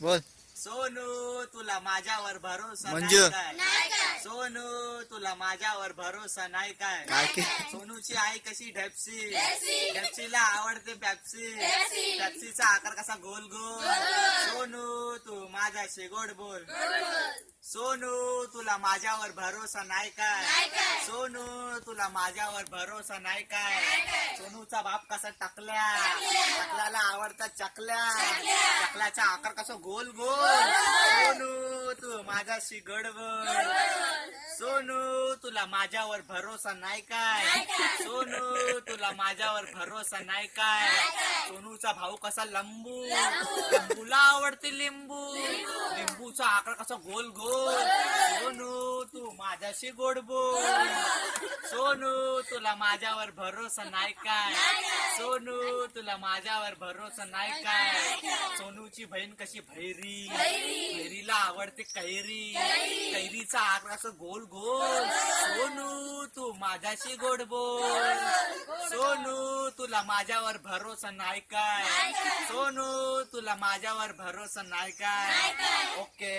बोल. सोनू तुला माझ्यावर भरोसा मंजू. नाही काय? सोनू तुला माझ्यावर भरोसा नाही काय? काय की? सोनूची आई कशी ढेपसी, ढेपसीला आवडते पेप्सी, पेप्सीचा आकार कसा गोल गोल. सोनू तू माझ्याशी गोड बोल. सोनू तुला माझ्यावर भरोसा नाही काय? सोनू तुला माझ्यावर भरोसा नाही काय? सोनूचा बाप कसा टाकल्या, टाकल्याला आवडतात चकल्या, चकल्याचा आकार कसा गोल गोल. सोनू तू माझ्याशी गोड बोल. सोनू तुला माझ्यावर भरोसा नाही काय? सोनू तुला माझ्यावर भरोसा नाही काय? सोनूचा भाऊ कसा लंबू, लंबूला आवडते लिंबू, लिंबूचा आकार कसा गोल गोल. सोनू तू माझ्याशी गोड बोल. सोनू तुला माझ्यावर भरोसा नाही काय? सोनू तुला माझ्यावर भरोसा नाही काय? सोनूची बहीण कशी भैरी, भैरीला आवडते कैरी, कैरीचा आकार असं गोल गोल. सोनू तू माझ्याशी गोड बोल. सोनू तुला माझ्यावर भरोसा नाही काय? सोनू तुला माझ्यावर भरोसा नाही काय? ओके.